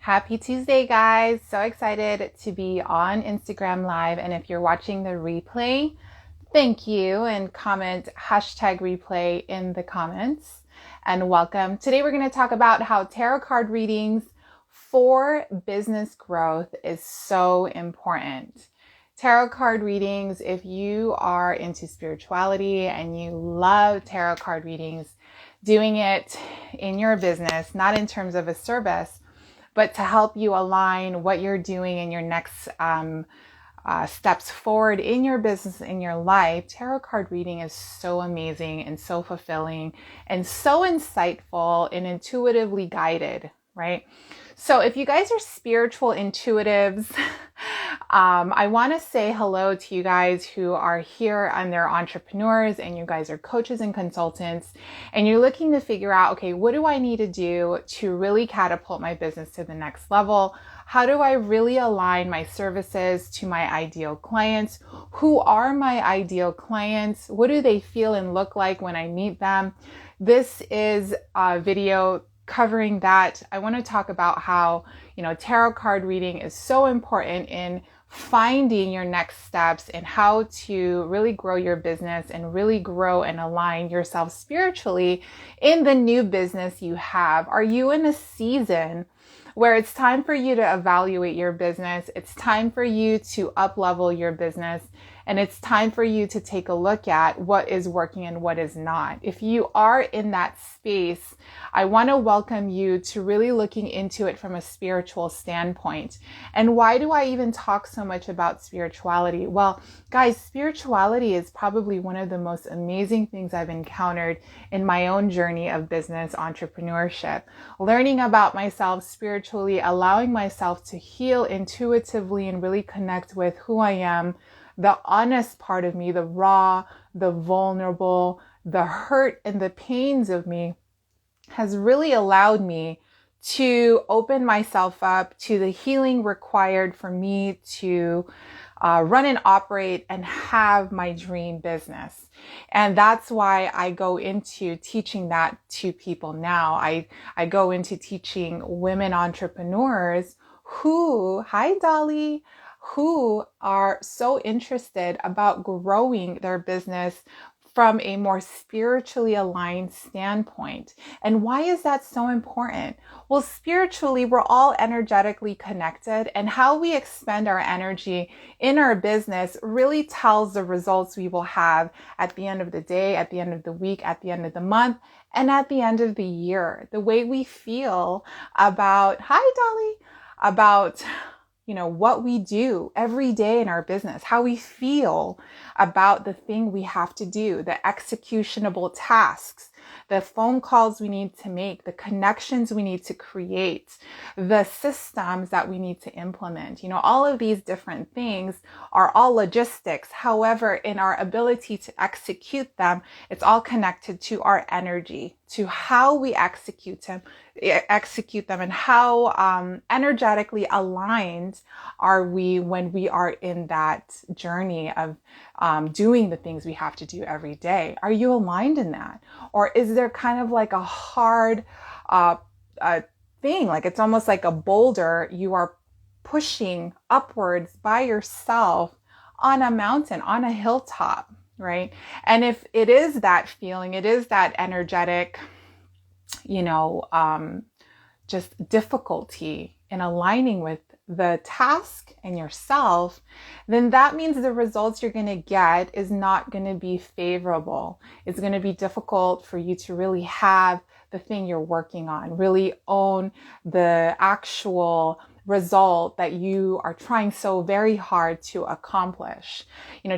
Happy Tuesday, guys. So excited to be on Instagram Live. And if you're watching the replay, thank you, and comment hashtag replay in the comments. And welcome. Today we're going to talk about how tarot card readings for business growth is so important. Tarot card readings, if you are into spirituality and you love tarot card readings, doing it in your business, not in terms of a service, but to help you align what you're doing in your next steps forward in your business, in your life, tarot card reading is so amazing and so fulfilling and so insightful and intuitively guided, right? So if you guys are spiritual intuitives, I want to say hello to you guys who are here and they're entrepreneurs and you guys are coaches and consultants and you're looking to figure out, okay, what do I need to do to really catapult my business to the next level? How do I really align my services to my ideal clients? Who are my ideal clients? What do they feel and look like when I meet them? This is a video covering that. I want to talk about how, tarot card reading is so important in finding your next steps and how to really grow your business and really grow and align yourself spiritually in the new business you have. Are you in a season where it's time for you to evaluate your business? It's time for you to up-level your business. And it's time for you to take a look at what is working and what is not. If you are in that space, I want to welcome you to really looking into it from a spiritual standpoint. And why do I even talk so much about spirituality? Well, guys, spirituality is probably one of the most amazing things I've encountered in my own journey of business entrepreneurship. Learning about myself spiritually, allowing myself to heal intuitively and really connect with who I am, the honest part of me, the raw, the vulnerable, the hurt and the pains of me has really allowed me to open myself up to the healing required for me to run and operate and have my dream business. And that's why I go into teaching that to people now. I go into teaching women entrepreneurs who, hi Dolly, who are so interested about growing their business from a more spiritually aligned standpoint. And why is that so important? Well, spiritually, we're all energetically connected, and how we expend our energy in our business really tells the results we will have at the end of the day, at the end of the week, at the end of the month, and at the end of the year. The way we feel about, hi Dolly, about what we do every day in our business, how we feel about the thing we have to do, the executionable tasks, the phone calls we need to make, the connections we need to create, the systems that we need to implement. All of these different things are all logistics. However, in our ability to execute them, it's all connected to our energy, to how we execute them and how energetically aligned are we when we are in that journey of doing the things we have to do every day. Are you aligned in that? Or is there kind of like a hard thing, like it's almost like a boulder you are pushing upwards by yourself on a mountain, on a hilltop, right? And if it is that feeling, it is that energetic, just difficulty in aligning with the task and yourself, then that means the results you're going to get is not going to be favorable. It's going to be difficult for you to really have the thing you're working on, really own the actual result that you are trying so very hard to accomplish.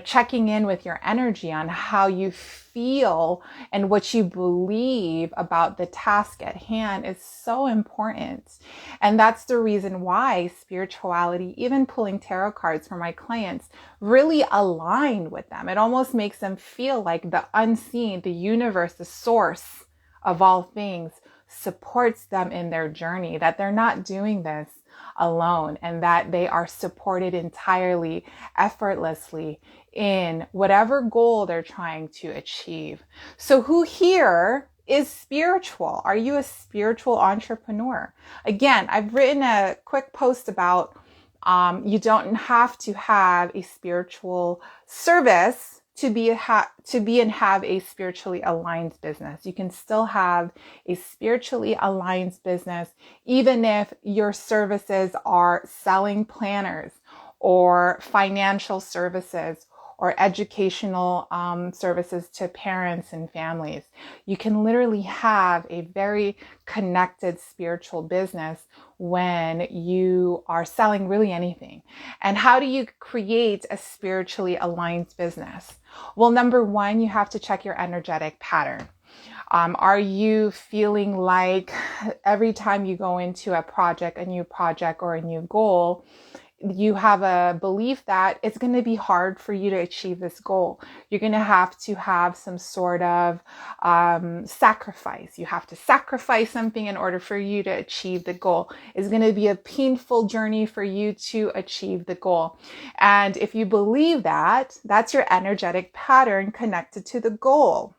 Checking in with your energy on how you feel and what you believe about the task at hand is so important. And that's the reason why spirituality, even pulling tarot cards for my clients, really align with them. It almost makes them feel like the unseen, the universe, the source of all things supports them in their journey, that they're not doing this alone and that they are supported entirely, effortlessly in whatever goal they're trying to achieve. So who here is spiritual. Are you a spiritual entrepreneur? Again, I've written a quick post about you don't have to have a spiritual service to be and have a spiritually aligned business. You can still have a spiritually aligned business, even if your services are selling planners or financial services or educational services to parents and families. You can literally have a very connected spiritual business when you are selling really anything. And how do you create a spiritually aligned business? Well, number one, you have to check your energetic pattern. Are you feeling like every time you go into a project, a new project or a new goal, you have a belief that it's going to be hard for you to achieve this goal? You're going to have some sort of sacrifice. You have to sacrifice something in order for you to achieve the goal. It's going to be a painful journey for you to achieve the goal. And if you believe that, that's your energetic pattern connected to the goal.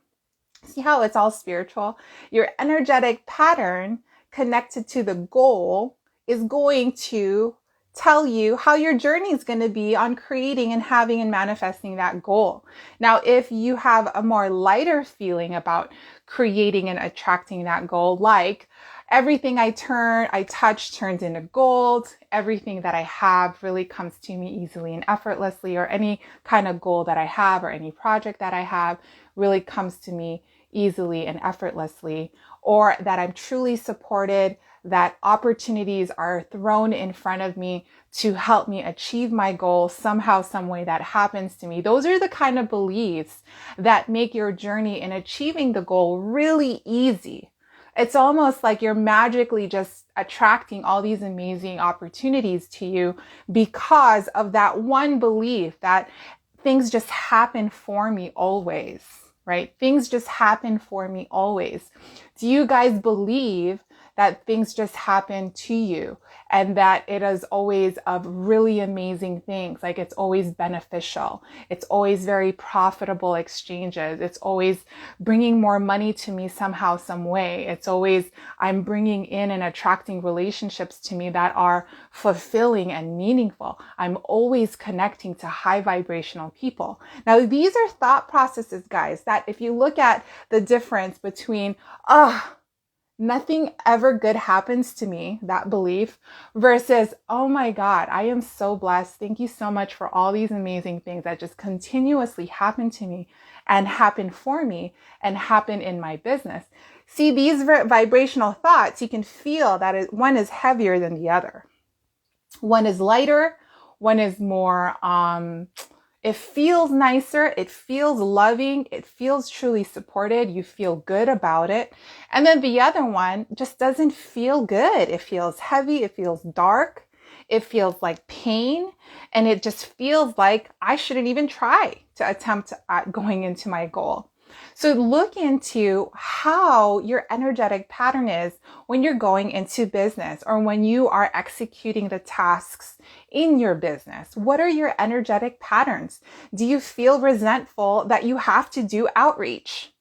See how it's all spiritual? Your energetic pattern connected to the goal is going to tell you how your journey is going to be on creating and having and manifesting that goal. Now, if you have a more lighter feeling about creating and attracting that goal, like everything I touch turns into gold, everything that I have really comes to me easily and effortlessly, or any kind of goal that I have or any project that I have really comes to me easily and effortlessly, or that I'm truly supported, that opportunities are thrown in front of me to help me achieve my goal somehow, some way that happens to me. Those are the kind of beliefs that make your journey in achieving the goal really easy. It's almost like you're magically just attracting all these amazing opportunities to you because of that one belief that things just happen for me always, right? Things just happen for me always. Do you guys believe that things just happen to you and that it is always of really amazing things? Like it's always beneficial. It's always very profitable exchanges. It's always bringing more money to me somehow, some way. It's always, I'm bringing in and attracting relationships to me that are fulfilling and meaningful. I'm always connecting to high vibrational people. Now, these are thought processes, guys, that if you look at the difference between, nothing ever good happens to me, that belief, versus, oh my God, I am so blessed. Thank you so much for all these amazing things that just continuously happen to me and happen for me and happen in my business. See, these vibrational thoughts, you can feel that one is heavier than the other. One is lighter, one is more, it feels nicer, it feels loving, it feels truly supported, you feel good about it. And then the other one just doesn't feel good. It feels heavy, it feels dark, it feels like pain, and it just feels like I shouldn't even try to attempt at going into my goal. So look into how your energetic pattern is when you're going into business or when you are executing the tasks in your business. What are your energetic patterns? Do you feel resentful that you have to do outreach?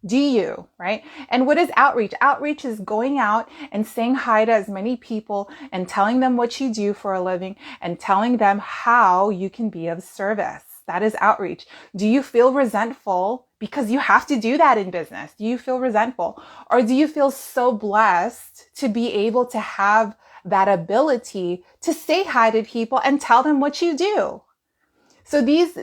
Do you, right? And what is outreach? Outreach is going out and saying hi to as many people and telling them what you do for a living and telling them how you can be of service. That is outreach. Do you feel resentful because you have to do that in business? Do you feel resentful? Or do you feel so blessed to be able to have that ability to say hi to people and tell them what you do? So these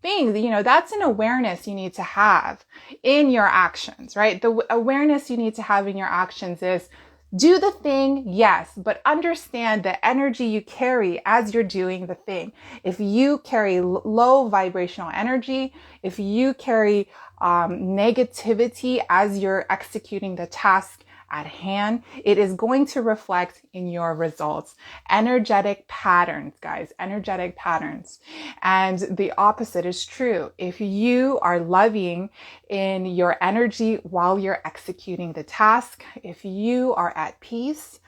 things, that's an awareness you need to have in your actions, right? The awareness you need to have in your actions is, do the thing, yes, but understand the energy you carry as you're doing the thing. If you carry low vibrational energy, if you carry negativity as you're executing the task at hand, it is going to reflect in your results. Energetic patterns, guys, energetic patterns. And the opposite is true. If you are loving in your energy while you're executing the task, if you are at peace,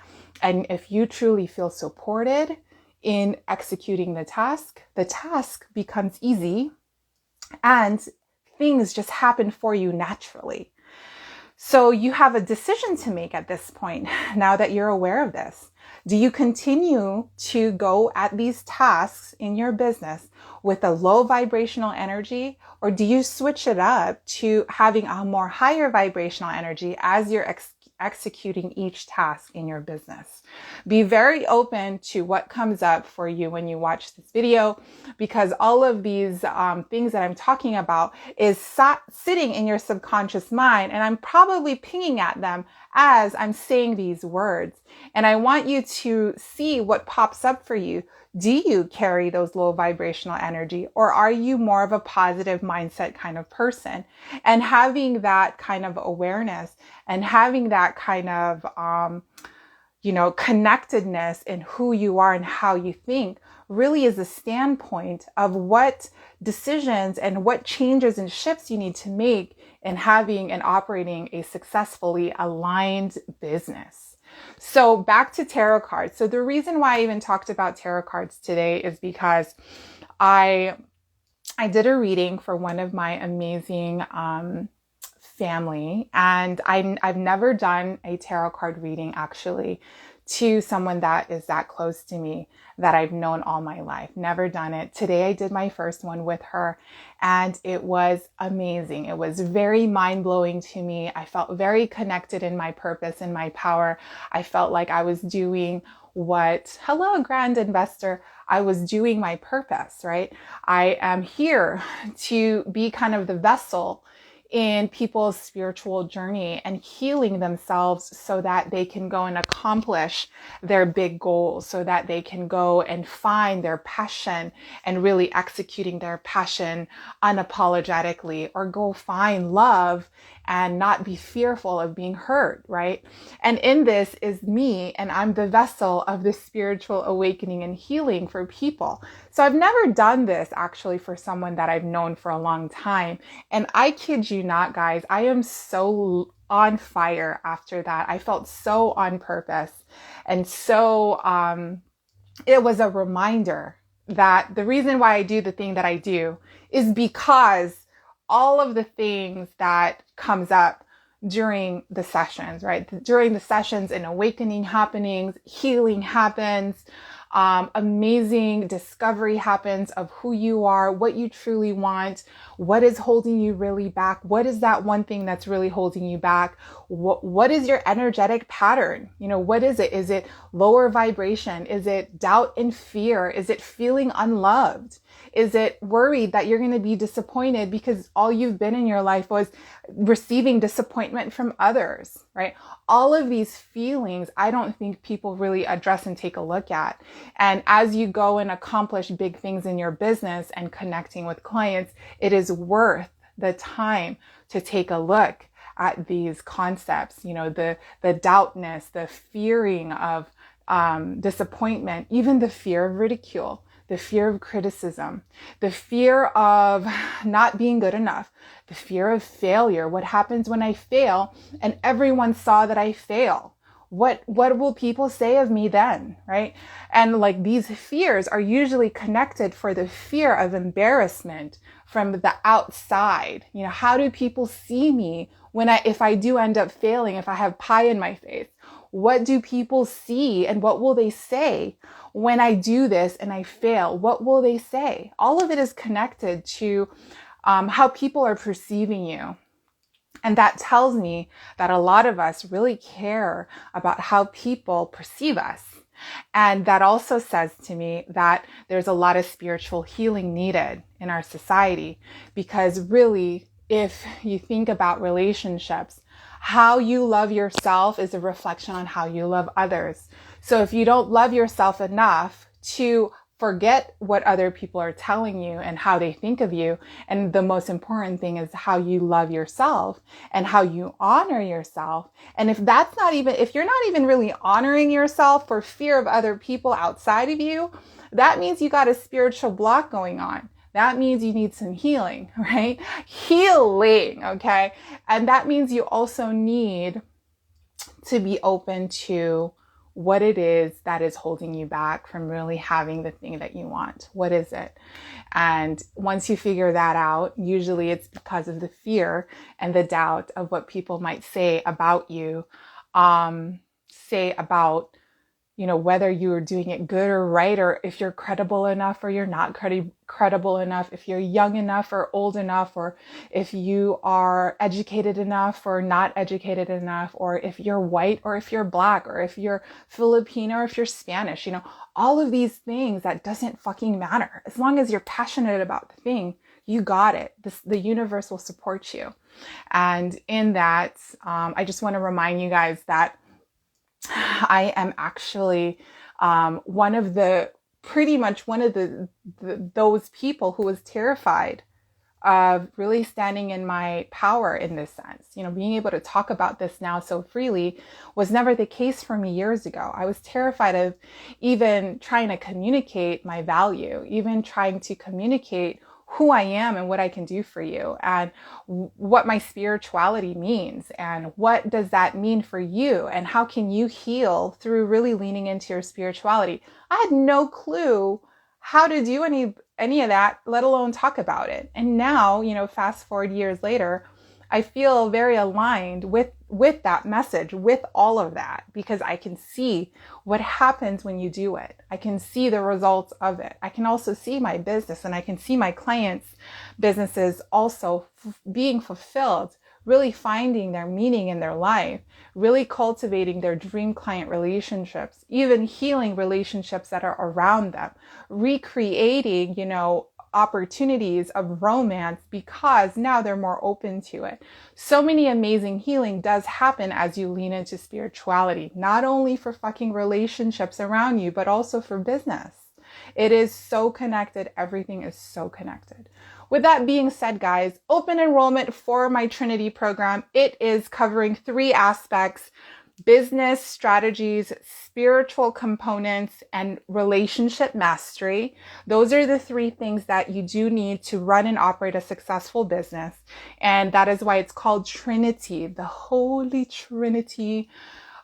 and if you truly feel supported in executing the task becomes easy and things just happen for you naturally. So you have a decision to make at this point, now that you're aware of this. Do you continue to go at these tasks in your business with a low vibrational energy, or do you switch it up to having a more higher vibrational energy as you're executing each task in your business? Be very open to what comes up for you when you watch this video, because all of these things that I'm talking about is sitting in your subconscious mind, and I'm probably pinging at them as I'm saying these words. And I want you to see what pops up for you. Do you carry those low vibrational energy, or are you more of a positive mindset kind of person? And having that kind of awareness and having that kind of, connectedness in who you are and how you think really is a standpoint of what decisions and what changes and shifts you need to make in having and operating a successfully aligned business. So back to tarot cards. So the reason why I even talked about tarot cards today is because I did a reading for one of my amazing family, and I've never done a tarot card reading actually to someone that is that close to me, that I've known all my life. Never done it. Today I did my first one with her, and it was amazing. It was very mind-blowing to me. I felt very connected in my purpose and my power. I felt like I was doing hello, grand investor, I was doing my purpose, right? I am here to be kind of the vessel in people's spiritual journey and healing themselves so that they can go and accomplish their big goals, so that they can go and find their passion and really executing their passion unapologetically, or go find love and not be fearful of being hurt, right? And in this is me, and I'm the vessel of this spiritual awakening and healing for people. So I've never done this actually for someone that I've known for a long time. And I kid you not, guys, I am so on fire after that. I felt so on purpose. And so it was a reminder that the reason why I do the thing that I do is because all of the things that comes up during the sessions, right? During the sessions, an awakening happenings, healing happens, amazing discovery happens of who you are, what you truly want, what is holding you really back, what is that one thing that's really holding you back, what is your energetic pattern? What is it? Is it lower vibration? Is it doubt and fear? Is it feeling unloved? Is it worried that you're going to be disappointed because all you've been in your life was receiving disappointment from others, right? All of these feelings, I don't think people really address and take a look at. And as you go and accomplish big things in your business and connecting with clients, it is worth the time to take a look at these concepts, the doubtness, the fearing of disappointment, even the fear of ridicule, the fear of criticism, the fear of not being good enough, the fear of failure. What happens when I fail and everyone saw that I fail? What will people say of me then, right? And like these fears are usually connected for the fear of embarrassment from the outside. How do people see me if I do end up failing, if I have pie in my face? What do people see and what will they say when I do this and I fail? What will they say? All of it is connected to how people are perceiving you. And that tells me that a lot of us really care about how people perceive us. And that also says to me that there's a lot of spiritual healing needed in our society, because really, if you think about relationships, how you love yourself is a reflection on how you love others. So if you don't love yourself enough to forget what other people are telling you and how they think of you, and the most important thing is how you love yourself and how you honor yourself. And if you're not even really honoring yourself for fear of other people outside of you, that means you got a spiritual block going on. That means you need some healing, right? Healing, okay? And that means you also need to be open to what it is that is holding you back from really having the thing that you want. What is it? And once you figure that out, usually it's because of the fear and the doubt of what people might say about you, say about, whether you're doing it good or right, or if you're credible enough or you're not credible enough, if you're young enough or old enough, or if you are educated enough or not educated enough, or if you're white or if you're black, or if you're Filipino or if you're Spanish, all of these things, that doesn't fucking matter. As long as you're passionate about the thing, you got it. The universe will support you. And in that, I just want to remind you guys that I am actually one of those people who was terrified of really standing in my power in this sense. Being able to talk about this now so freely was never the case for me years ago. I was terrified of even trying to communicate my value, even trying to communicate who I am and what I can do for you, and what my spirituality means, and what does that mean for you, and how can you heal through really leaning into your spirituality. I had no clue how to do any of that, let alone talk about it. And now, fast forward years later, I feel very aligned with that message, with all of that, because I can see what happens when you do it. I can see the results of it. I can also see my business, and I can see my clients' businesses also being fulfilled, really finding their meaning in their life, really cultivating their dream client relationships, even healing relationships that are around them, recreating, opportunities of romance because now they're more open to it. So many amazing healing does happen as you lean into spirituality, not only for fucking relationships around you, but also for business. It is so connected. Everything is so connected. With that being said, guys, open enrollment for my Trinity program. It is covering 3 aspects: business strategies, spiritual components, and relationship mastery. Those are the 3 things that you do need to run and operate a successful business. And that is why it's called Trinity, the Holy Trinity.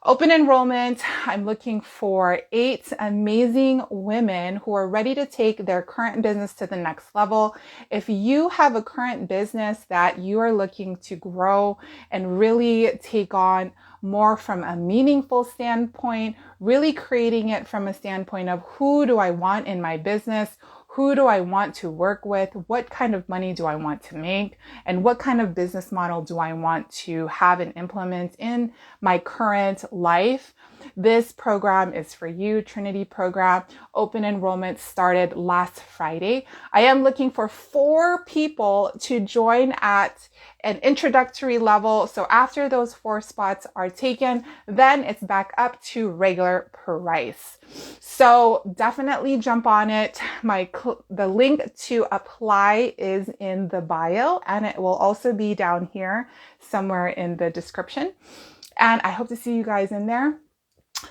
Open enrollment. I'm looking for 8 amazing women who are ready to take their current business to the next level. If you have a current business that you are looking to grow and really take on more from a meaningful standpoint, really creating it from a standpoint of who do I want in my business? Who do I want to work with? What kind of money do I want to make? And what kind of business model do I want to have and implement in my current life? This program is for you, Trinity program. Open enrollment started last Friday. I am looking for 4 people to join at an introductory level. So after those 4 spots are taken, then it's back up to regular price. So definitely jump on it. The link to apply is in the bio, and it will also be down here somewhere in the description. And I hope to see you guys in there.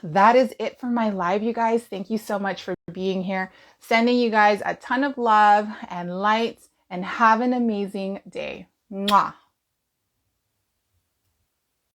That is it for my live, you guys. Thank you so much for being here. Sending you guys a ton of love and light, and have an amazing day. Mwah.